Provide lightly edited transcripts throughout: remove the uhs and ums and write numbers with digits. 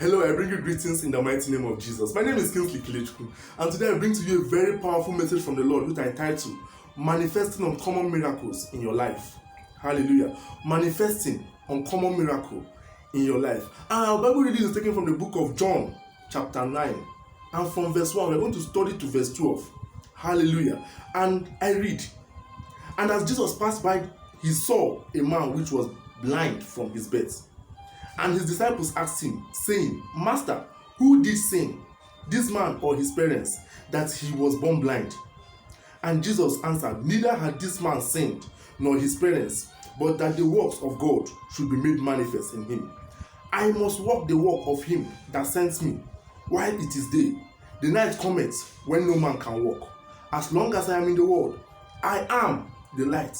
Hello, I bring you greetings in the mighty name of Jesus. My name is Kingsley Kilechku, and today I bring to you a very powerful message from the Lord, which I title Manifesting Uncommon Miracles in Your Life. Hallelujah. Manifesting Uncommon Miracle in your life. And our Bible reading is taken from the book of John, chapter 9. And from verse 1, we're going to study to verse 12. Hallelujah. And I read, and as Jesus passed by, he saw a man which was blind from his birth. And his disciples asked him, saying, Master, who did sin, this man or his parents, that he was born blind? And Jesus answered, Neither had this man sinned, nor his parents, but that the works of God should be made manifest in him. I must walk the walk of him that sent me, while it is day. The night cometh when no man can walk. As long as I am in the world, I am the light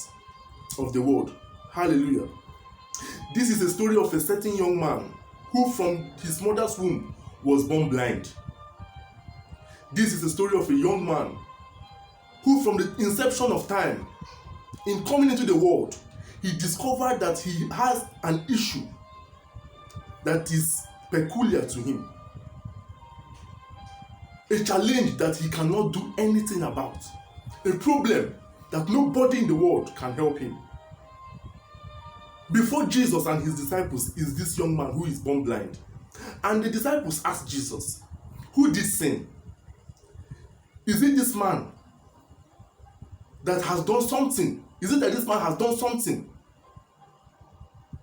of the world. Hallelujah. This is a story of a certain young man who from his mother's womb was born blind. This is a story of a young man who from the inception of time, in coming into the world, he discovered that he has an issue that is peculiar to him. A challenge that he cannot do anything about. A problem that nobody in the world can help him. Before Jesus and his disciples is this young man who is born blind. And the disciples asked Jesus, who did sin? Is it this man that has done something? Is it that this man has done something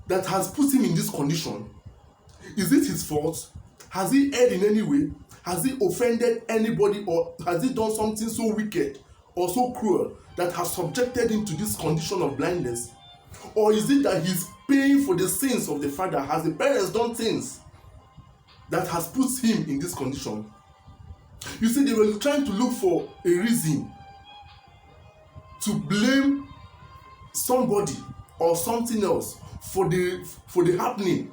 that has put him in this condition? Is it his fault? Has he erred in any way? Has he offended anybody, or has he done something so wicked or so cruel that has subjected him to this condition of blindness? Or is it that he's paying for the sins of the father? Has the parents done things that has put him in this condition? You see, they were trying to look for a reason to blame somebody or something else for the happening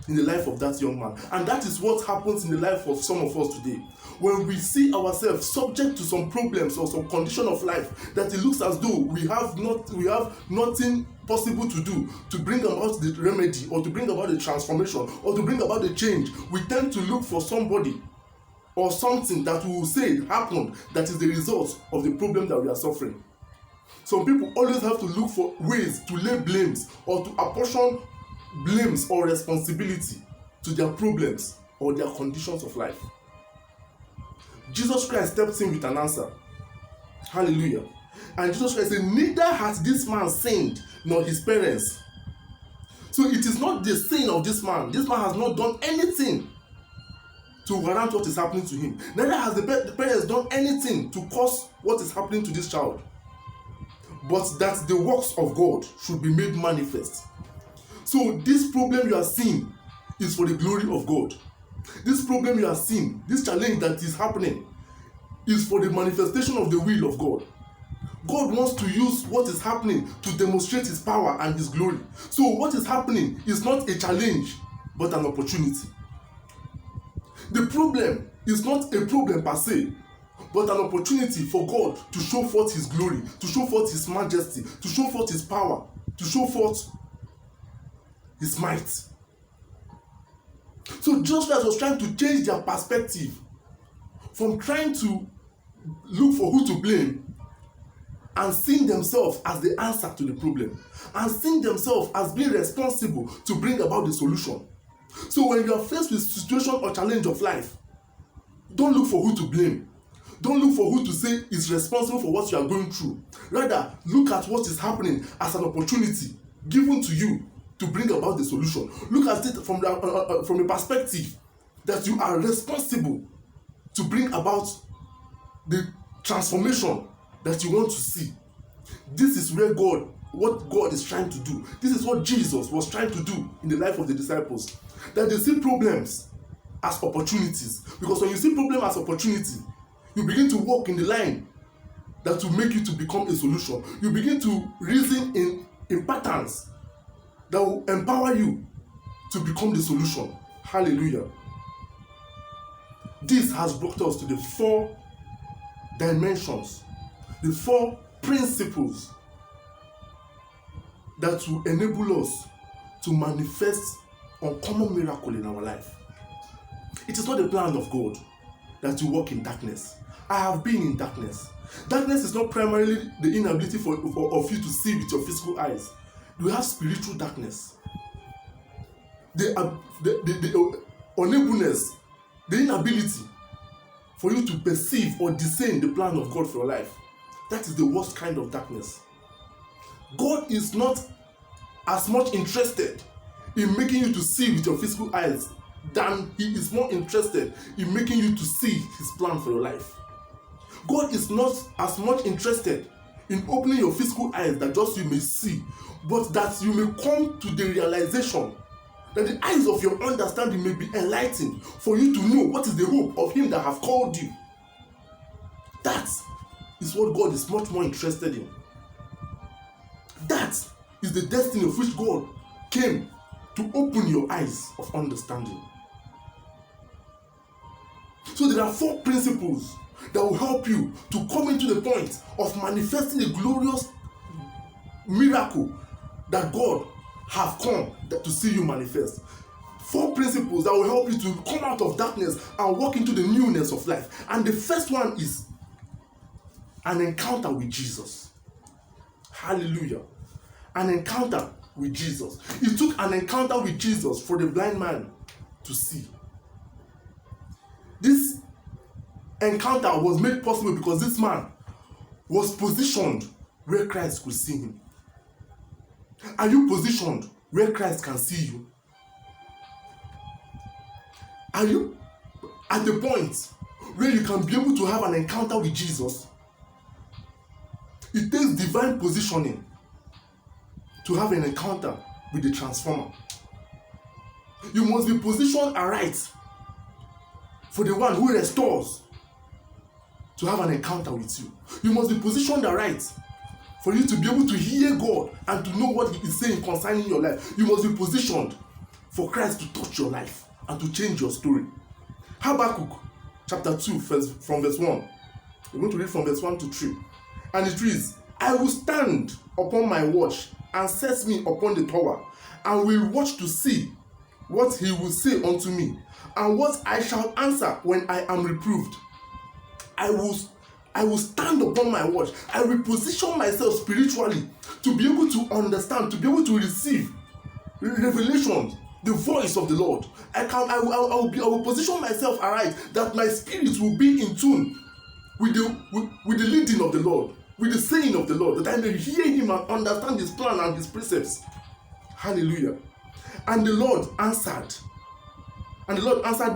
in the life of that young man. And that is what happens in the life of some of us today. When we see ourselves subject to some problems or some condition of life that it looks as though we have nothing possible to do to bring about the remedy, or to bring about the transformation, or to bring about the change, we tend to look for somebody or something that we will say happened that is the result of the problem that we are suffering. Some people always have to look for ways to lay blames or to apportion blames or responsibility to their problems or their conditions of life. Jesus Christ steps in with an answer. Hallelujah. And Jesus Christ said, neither has this man sinned nor his parents. So it is not the sin of this man. This man has not done anything to warrant what is happening to him. Neither has the parents done anything to cause what is happening to this child. But that the works of God should be made manifest. So this problem you are seeing is for the glory of God. This problem you are seeing, this challenge that is happening, is for the manifestation of the will of God. God wants to use what is happening to demonstrate his power and his glory. So what is happening is not a challenge, but an opportunity. The problem is not a problem per se, but an opportunity for God to show forth his glory, to show forth his majesty, to show forth his power, to show forth his might. So Jesus Christ was trying to change their perspective from trying to look for who to blame and seeing themselves as the answer to the problem, and seeing themselves as being responsible to bring about the solution. So when you are faced with situation or challenge of life, don't look for who to blame. Don't look for who to say is responsible for what you are going through. Rather, look at what is happening as an opportunity given to you to bring about the solution. Look at it from a perspective that you are responsible to bring about the transformation that you want to see. This is where what God is trying to do. This is what Jesus was trying to do in the life of the disciples. That they see problems as opportunities. Because when you see problem as opportunity, you begin to walk in the line that will make you to become a solution. You begin to reason in patterns that will empower you to become the solution. Hallelujah. This has brought us to the 4 dimensions, the 4 principles that will enable us to manifest uncommon miracle in our life. It is not the plan of God that you walk in darkness. I have been in darkness. Darkness is not primarily the inability of you to see with your physical eyes. You have spiritual darkness. The unableness, the inability for you to perceive or discern the plan of God for your life. That is the worst kind of darkness. God is not as much interested in making you to see with your physical eyes than he is more interested in making you to see his plan for your life. God is not as much interested in opening your physical eyes that just you may see, but that you may come to the realization that the eyes of your understanding may be enlightened for you to know what is the hope of him that have called you. That is what God is much more interested in. That is the destiny of which God came to open your eyes of understanding. So there are 4 principles that will help you to come into the point of manifesting the glorious miracle that God have come to see you manifest. 4 principles that will help you to come out of darkness and walk into the newness of life. And the first one is an encounter with Jesus. Hallelujah. An encounter with Jesus. It took an encounter with Jesus for the blind man to see. This encounter was made possible because this man was positioned where Christ could see him. Are you positioned where Christ can see you? Are you at the point where you can be able to have an encounter with Jesus? It takes divine positioning to have an encounter with the transformer. You must be positioned aright for the one who restores to have an encounter with you. You must be positioned aright for you to be able to hear God and to know what he is saying concerning your life. You must be positioned for Christ to touch your life and to change your story. Habakkuk chapter 2 from verse 1. We're going to read from verse 1 to 3. And it reads, I will stand upon my watch and set me upon the tower, and will watch to see what he will say unto me, and what I shall answer when I am reproved. I will stand upon my watch. I will position myself spiritually to be able to understand, to be able to receive revelation, the voice of the Lord. I will position myself aright that my spirit will be in tune with the leading of the Lord, with the saying of the Lord, that I may hear him and understand his plan and his precepts. Hallelujah. And the Lord answered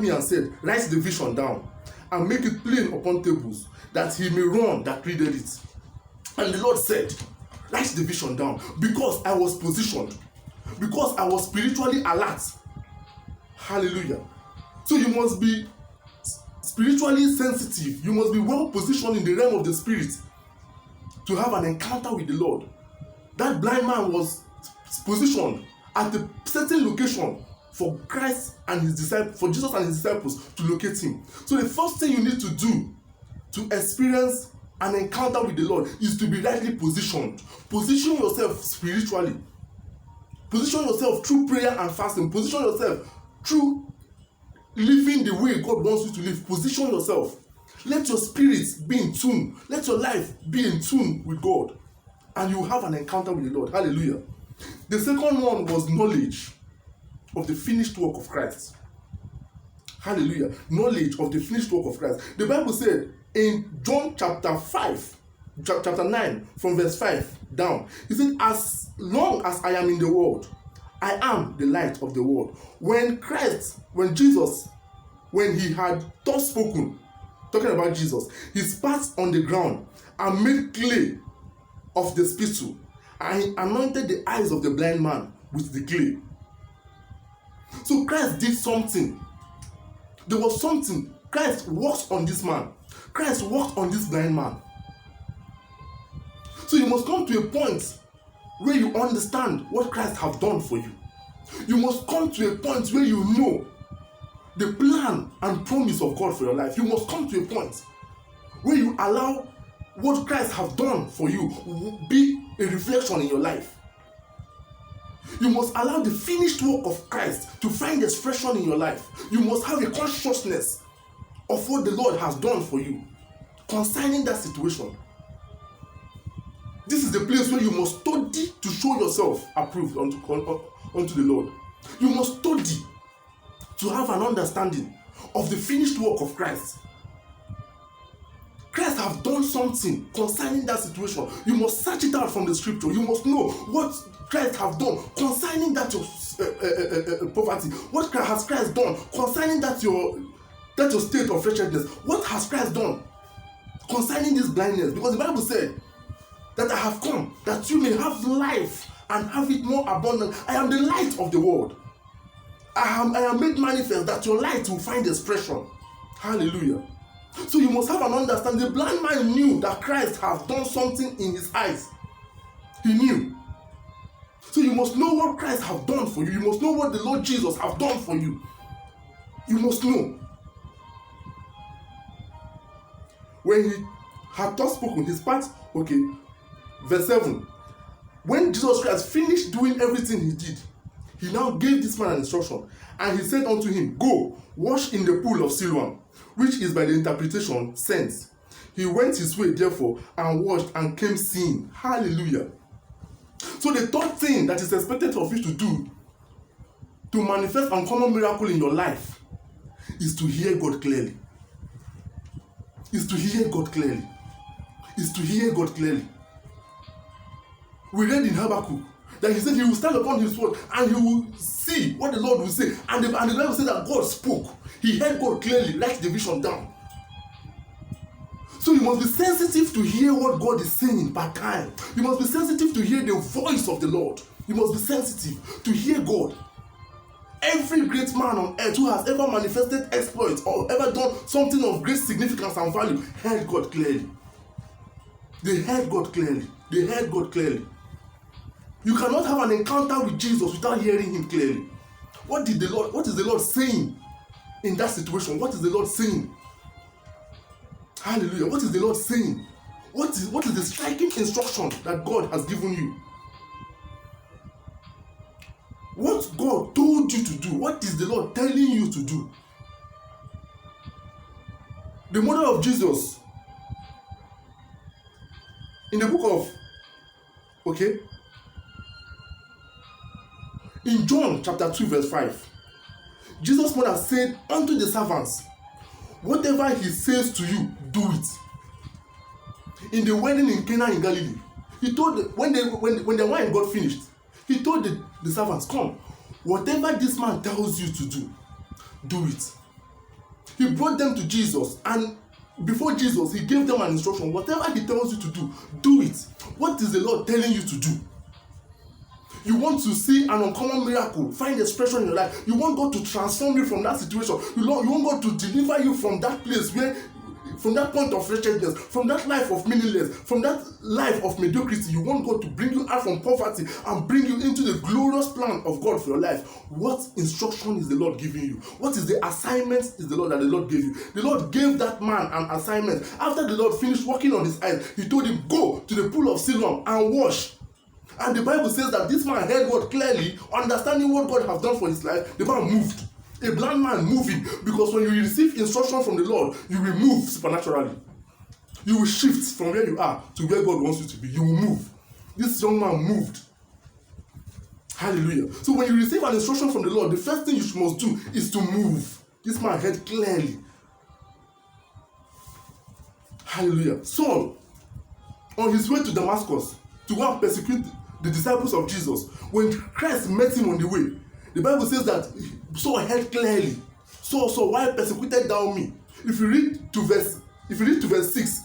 me and said, write the vision down and make it plain upon tables, that he may run that readeth it. And the Lord said, write the vision down, because I was positioned, because I was spiritually alert. Hallelujah. So you must be spiritually sensitive. You must be well positioned in the realm of the spirit to have an encounter with the Lord. That blind man was positioned at a certain location for Christ and his disciples, for Jesus and his disciples to locate him. So the first thing you need to do to experience an encounter with the Lord is to be rightly positioned. Position yourself spiritually. Position yourself through prayer and fasting. Position yourself through living the way God wants you to live. Position yourself. Let your spirit be in tune. Let your life be in tune with God, and you will have an encounter with the Lord. Hallelujah. The second one was knowledge of the finished work of Christ. Hallelujah. Knowledge of the finished work of Christ. The Bible said in John chapter 9, from verse 5 down, it said, as long as I am in the world, I am the light of the world. When Jesus, when he had thus spoken, talking about Jesus, he spat on the ground and made clay of the spittle, and he anointed the eyes of the blind man with the clay. So Christ did something. There was something. Christ worked on this man. Christ worked on this blind man. So you must come to a point where you understand what Christ has done for you. You must come to a point where you know the plan and promise of God for your life. You must come to a point where you allow what Christ has done for you be a reflection in your life. You must allow the finished work of Christ to find expression in your life. You must have a consciousness of what the Lord has done for you concerning that situation. This is the place where you must study to show yourself approved unto the Lord. You must study to have an understanding of the finished work of Christ. Christ have done something concerning that situation. You must search it out from the scripture. You must know what Christ have done concerning that your poverty. What has Christ done concerning that your state of wretchedness? What has Christ done concerning this blindness? Because the Bible said that I have come that you may have life and have it more abundant. I am the light of the world. I am made manifest that your light will find expression. Hallelujah. So you must have an understanding. The blind man knew that Christ has done something in his eyes. He knew. So you must know what Christ has done for you. You must know what the Lord Jesus has done for you. You must know. When he had thus spoken, his part, okay, verse 7. When Jesus Christ finished doing everything he did, he now gave this man an instruction. And he said unto him, go, wash in the pool of Siloam, which is by the interpretation sent. He went his way therefore and washed and came seeing. Hallelujah. So the third thing that is expected of you to do to manifest uncommon miracle in your life is to hear God clearly. Is to hear God clearly. Is to hear God clearly. We read in Habakkuk that he said he will stand upon his word and he will see what the Lord will say. And the Bible said that God spoke. He heard God clearly, write the vision down. So you must be sensitive to hear what God is saying per time. You must be sensitive to hear the voice of the Lord. You must be sensitive to hear God. Every great man on earth who has ever manifested exploits or ever done something of great significance and value heard God clearly. They heard God clearly. They heard God clearly. You cannot have an encounter with Jesus without hearing him clearly. What is the Lord saying in that situation? What is the Lord saying? Hallelujah. What is the Lord saying? What is the striking instruction that God has given you? What God told you to do? What is the Lord telling you to do? The mother of Jesus in the book of, in John chapter 2 verse 5, Jesus' mother said unto the servants, whatever he says to you, do it. In the wedding in Cana in Galilee, he told when the wine got finished, he told the servants, come, whatever this man tells you to do, do it. He brought them to Jesus, and before Jesus, he gave them an instruction. Whatever he tells you to do, do it. What is the Lord telling you to do? You want to see an uncommon miracle, find expression in your life. You want God to transform you from that situation. You want God to deliver you from that place from that point of wretchedness, from that life of meaningless, from that life of mediocrity. You want God to bring you out from poverty and bring you into the glorious plan of God for your life. What instruction is the Lord giving you? What is the assignment that the Lord gave you? The Lord gave that man an assignment. After the Lord finished working on his eyes, he told him, go to the pool of Siloam and wash. And the Bible says that this man heard God clearly, understanding what God has done for his life. The man moved. A blind man moving, because when you receive instruction from the Lord, you will move supernaturally. You will shift from where you are to where God wants you to be. You will move. This young man moved. Hallelujah. So when you receive an instruction from the Lord, the first thing you must do is to move. This man heard clearly. Hallelujah. Saul, on his way to Damascus, to go and persecute the disciples of Jesus, when Christ met him on the way, the Bible says that Saul heard clearly. Saul, why persecuted thou me? If you read to verse 6,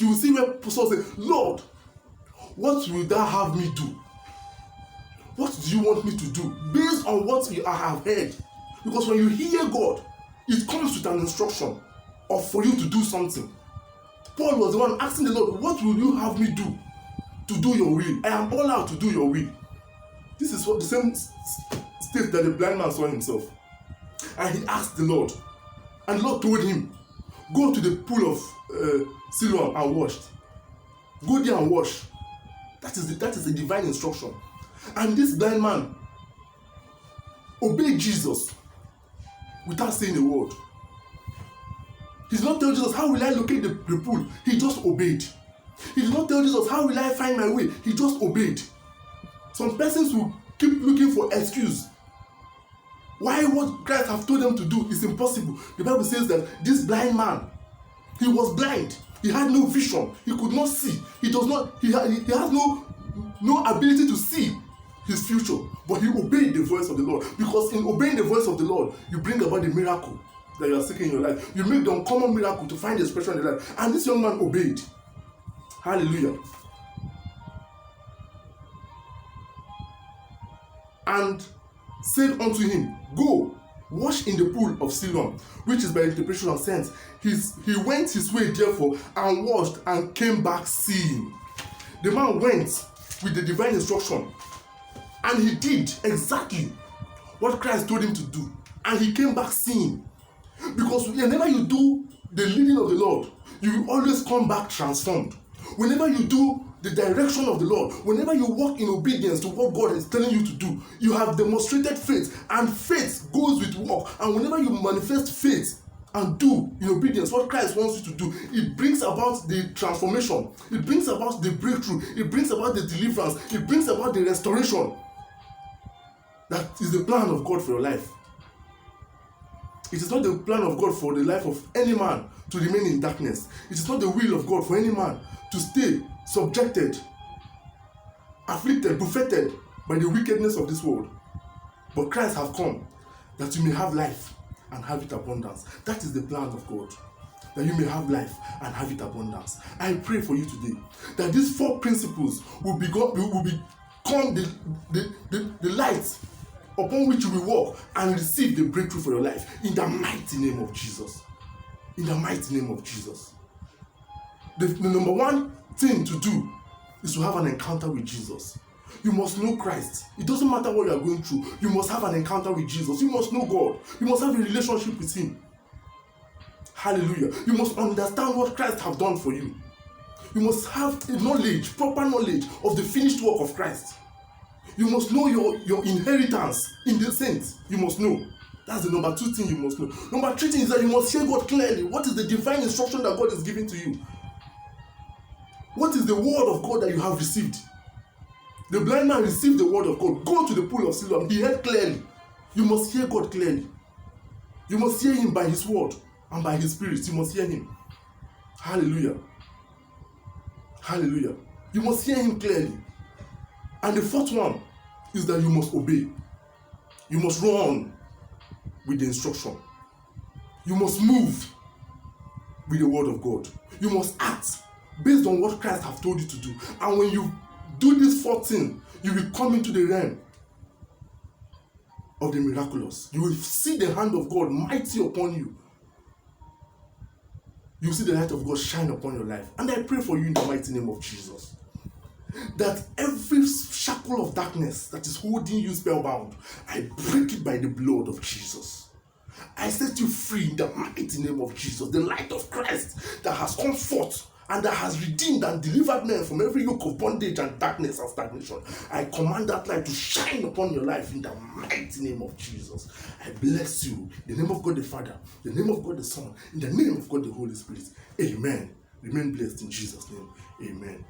you will see where Saul said, Lord, what will thou have me do? What do you want me to do? Based on what I have heard. Because when you hear God, it comes with an instruction for you to do something. Paul was the one asking the Lord, what will you have me do to do your will? I am all out to do your will. This is what the same state that the blind man saw himself. And he asked the Lord. And the Lord told him, go to the pool of Siloam and wash. Go there and wash. That is a divine instruction. And this blind man obeyed Jesus without saying a word. He did not tell Jesus, how will I locate the pool? He just obeyed. He did not tell Jesus, how will I find my way? He just obeyed. Some persons will keep looking for excuse why what Christ have told them to do is impossible. The Bible says that this blind man, he was blind. He had no vision. He could not see. He has no ability to see his future. But he obeyed the voice of the Lord. Because in obeying the voice of the Lord, you bring about the miracle that you are seeking in your life. You make the uncommon miracle to find expression in your life. And this young man obeyed. Hallelujah. And said unto him, Go, wash in the pool of Siloam, which is by interpretation of sense. He went his way therefore and washed and came back seeing. The man went with the divine instruction and he did exactly what Christ told him to do, and he came back seeing. Because whenever you do the leading of the Lord, you will always come back transformed. Whenever you do the direction of the Lord, whenever you walk in obedience to what God is telling you to do, you have demonstrated faith, and faith goes with work. And whenever you manifest faith and do in obedience what Christ wants you to do, it brings about the transformation, it brings about the breakthrough, it brings about the deliverance, it brings about the restoration. That is the plan of God for your life. It is not the plan of God for the life of any man to remain in darkness. It is not the will of God for any man to stay subjected, afflicted, buffeted by the wickedness of this world. But Christ has come that you may have life and have it abundance. That is the plan of God, that you may have life and have it abundance. I pray for you today that these 4 principles will become the light upon which you will walk and receive the breakthrough for your life, in the mighty name of Jesus. In the mighty name of Jesus. The number 1 thing to do is to have an encounter with Jesus. You must know Christ. It doesn't matter what you are going through. You must have an encounter with Jesus. You must know God. You must have a relationship with Him. Hallelujah. You must understand what Christ has done for you. You must have a knowledge, proper knowledge of the finished work of Christ. You must know your inheritance in the saints. You must know. That's the number 2 thing you must know. Number 3 thing is that you must hear God clearly. What is the divine instruction that God is giving to you? What is the word of God that you have received? The blind man received the word of God. Go to the pool of Siloam. He heard clearly. You must hear God clearly. You must hear Him by His word and by His Spirit. You must hear Him. Hallelujah. Hallelujah. You must hear Him clearly. And the 4th one is that you must obey. You must run with the instruction. You must move with the word of God. You must act based on what Christ has told you to do. And when you do this 4th thing, you will come into the realm of the miraculous. You will see the hand of God mighty upon you. You will see the light of God shine upon your life. And I pray for you in the mighty name of Jesus, that every shackle of darkness that is holding you spellbound, I break it by the blood of Jesus. I set you free in the mighty name of Jesus. The light of Christ that has come forth and that has redeemed and delivered men from every yoke of bondage and darkness and stagnation. I command that light to shine upon your life in the mighty name of Jesus. I bless you in the name of God the Father, in the name of God the Son, in the name of God the Holy Spirit. Amen. Remain blessed in Jesus' name. Amen.